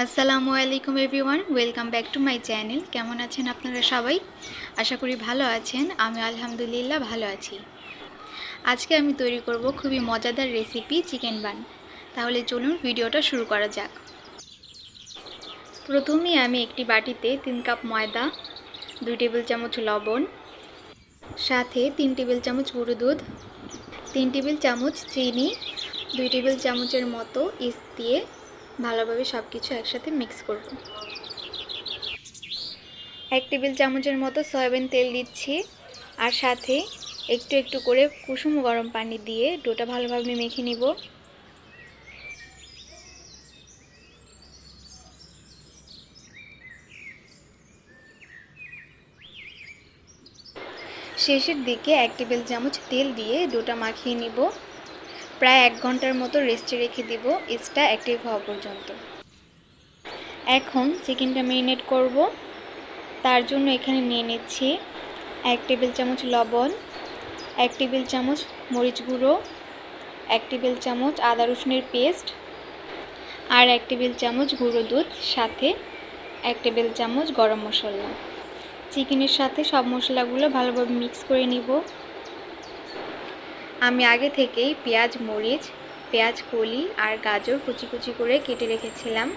আসসালামু আলাইকুম everyone, welcome back to my channel. কেমন আছেন আপনারা সবাই? আশা করি ভালো আছেন। আমি আলহামদুলিল্লাহ ভালো আছি। আজকে আমি তৈরি করব খুবই মজাদার রেসিপি চিকেন বান। তাহলে চলুন ভিডিওটা শুরু করা যাক। প্রথমেই আমি একটি বাটিতে 3 কাপ ময়দা, 2 টেবিল চামচ লবণ, সাথে 3 টেবিল চামচ গুঁড়ো দুধ, 3 টেবিল চামচ চিনি, 2 টেবিল চামচের মতো ইস্ট দিয়ে ভালোভাবে সব কিছু একসাথে মিক্স করব। 1 টেবিল চামচের মতো সয়াবিন তেল দিচ্ছি, আর সাথে একটু একটু করে কুসুম গরম পানি দিয়ে ডোটা ভালোভাবে মেখে নিব। শেষের দিকে 1 টেবিল চামচ তেল দিয়ে ডোটা মাখিয়ে নিব। প্রায় 1 ঘন্টার মতো রেস্টে রেখে দিব ইস্টটা অ্যাক্টিভ হওয়া পর্যন্ত। এখন চিকেনটা ম্যারিনেট করব। তার জন্য এখানে নিয়ে নিচ্ছি 1 টেবিল চামচ লবণ, 1 টেবিল চামচ মরিচ গুঁড়ো, 1 টেবিল চামচ আদা রসুনের পেস্ট, আর 1 টেবিল চামচ গুঁড়ো দুধ, সাথে 1 টেবিল চামচ গরম মশলা। চিকেনের সাথে সব মশলাগুলো ভালোভাবে মিক্স করে নিব। আমি আগে থেকেই পেঁয়াজ, মরিচ, পেঁয়াজ কলি আর গাজর কুচি কুচি করে কেটে রেখেছিলাম।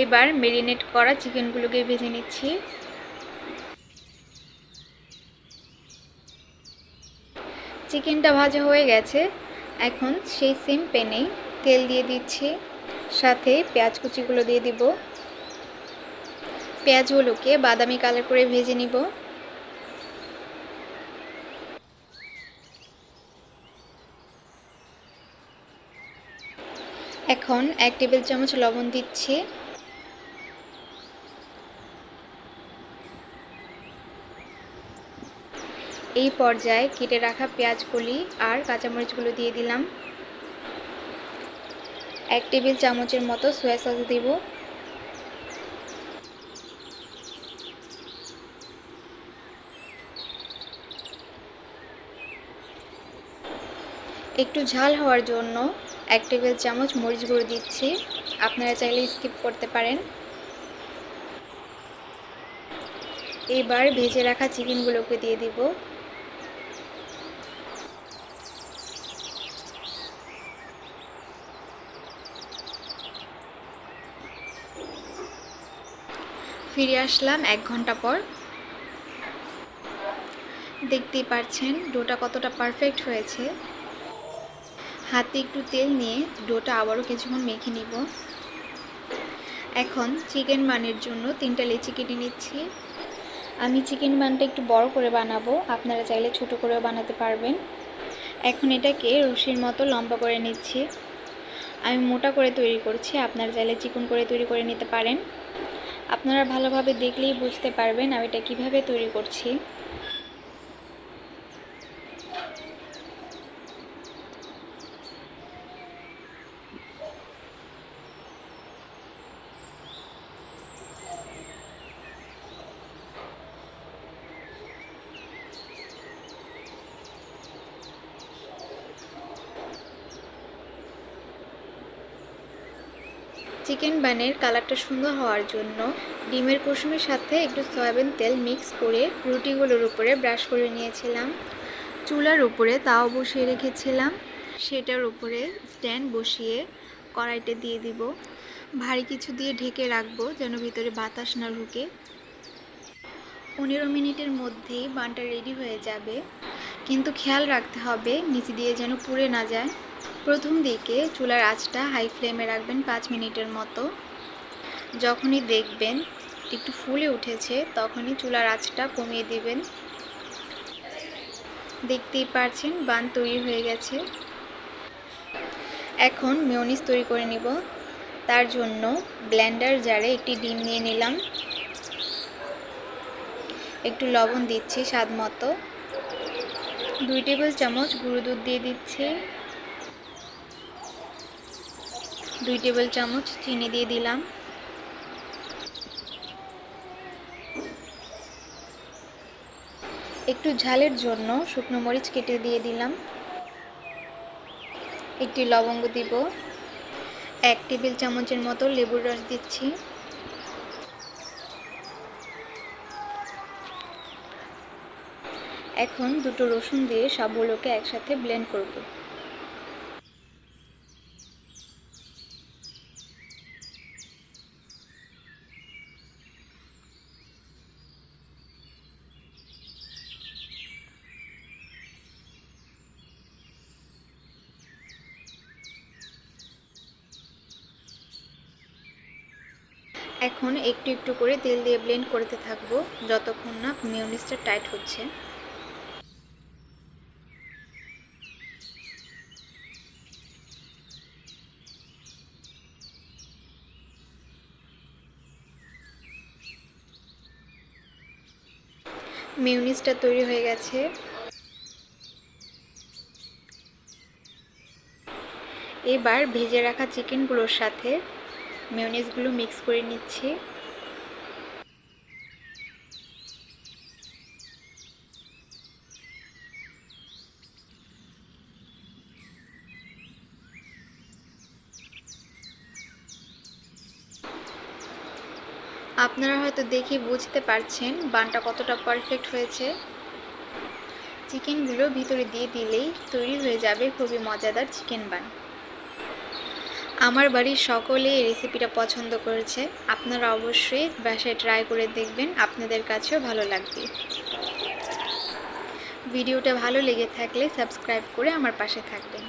এবার ম্যারিনেট করা চিকেনগুলোকে ভেজে নিচ্ছি। চিকেনটা ভাজা হয়ে গেছে। এখন সেই সেম প্যানে তেল দিয়ে দিচ্ছি, সাথে পেঁয়াজ কুচিগুলো দিয়ে দিব। পেঁয়াজগুলোকে বাদামি কালার করে ভেজে নিব। এখন 1 টেবিল চামচ লবণ দিচ্ছি। এই পর্যায়ে কেটে রাখা পেঁয়াজ কলি আর কাঁচামরিচগুলো দিয়ে দিলাম। 1 টেবিল চামচের মতো সয়া সস দিব। একটু ঝাল হওয়ার জন্য 1 টেবিল চামচ মরিচ গুঁড়ো দিচ্ছি। আপনারা চাইলে স্কিপ করতে পারেন। এবার ভেজে রাখা চিকেনগুলোকে দিয়ে দিব। ফিরে আসলাম 1 ঘন্টা পর। দেখতেই পাচ্ছেন ডোটা কতটা পারফেক্ট হয়েছে। হাতে একটু তেল নিয়ে ডোটা আবারও কিছুক্ষণ মেখে নিব। এখন চিকেন বানের জন্য 3টা লেচি কেটে নিচ্ছি। আমি চিকেন বানটা একটু বড় করে বানাবো, আপনারা চাইলে ছোট করেও বানাতে পারবেন। এখন এটাকে রুটির মতো লম্বা করে নিচ্ছি। আমি মোটা করে তৈরি করছি, আপনারা চাইলে চিকন করে তৈরি করে নিতে পারেন। আপনারা ভালোভাবে দেখলেই বুঝতে পারবেন আমি এটা কিভাবে তৈরি করছি। চিকেন বানের কালারটা সুন্দর হওয়ার জন্য ডিমের কুসুমের সাথে একটু সয়াবিন তেল মিক্স করে রুটিগুলোর উপরে ব্রাশ করে নিয়েছিলাম। চুলার উপরে তাও বসিয়ে রেখেছিলাম। সেটার উপরে স্ট্যান্ড বসিয়ে কড়াইতে দিয়ে দিব। ভারী কিছু দিয়ে ঢেকে রাখবো যেন ভিতরে বাতাস না ঢুকে। 15 মিনিটের মধ্যেই বানটা রেডি হয়ে যাবে, কিন্তু খেয়াল রাখতে হবে নিচে দিয়ে যেন পুড়ে না যায়। প্রথম দিকে চুলার আঁচটা হাই ফ্লেমে রাখবেন 5 মিনিটের মতো। যখনই দেখবেন একটু ফুলে উঠেছে তখনই চুলার আঁচটা কমিয়ে দিবেন। দেখতেই পাচ্ছেন বান তৈরি হয়ে গেছে। এখন মেয়োনিজ তৈরি করে নিব। তার জন্য ব্লেন্ডার জারে একটি ডিম নিয়ে নিলাম। একটু লবণ দিচ্ছি স্বাদ মতো। 2 টেবিল চামচ গুঁড়ো দুধ দিয়ে দিচ্ছি। 2 টেবিল চামচ চিনি দিয়ে দিলাম। একটু ঝালের জন্য শুকনো মরিচ কেটে দিয়ে দিলাম। একটি লবঙ্গ দিব। 1 টেবিল চামচের মতো লেবুর রস দিচ্ছি। এখন দুটো রসুন দিয়ে সবগুলোকে একসাথে ব্লেন্ড করব। এখন একটু একটু করে তেল দিয়ে ব্লেন্ড করতে থাকবো যতক্ষণ না মেয়োনিজটা টাইট হচ্ছে। মেয়োনিজটা তৈরি হয়ে গেছে। এবার ভেজে রাখা চিকেনগুলোর সাথে মেয়োনিজগুলো মিক্স করে নিচ্ছি। আপনারা হয়তো দেখে বুঝতে পারছেন বানটা কতটা পারফেক্ট হয়েছে। চিকেনগুলো ভিতরে দিয়ে দিলেই তৈরি হয়ে যাবে খুবই মজাদার চিকেন বান। আমার বাড়ির সকলে এই রেসিপিটা পছন্দ করেছে। আপনারা অবশ্যই বাসায় ট্রাই করে দেখবেন, আপনাদের কাছেও ভালো লাগবে। ভিডিওটা ভালো লেগে থাকলে সাবস্ক্রাইব করে আমার পাশে থাকবেন।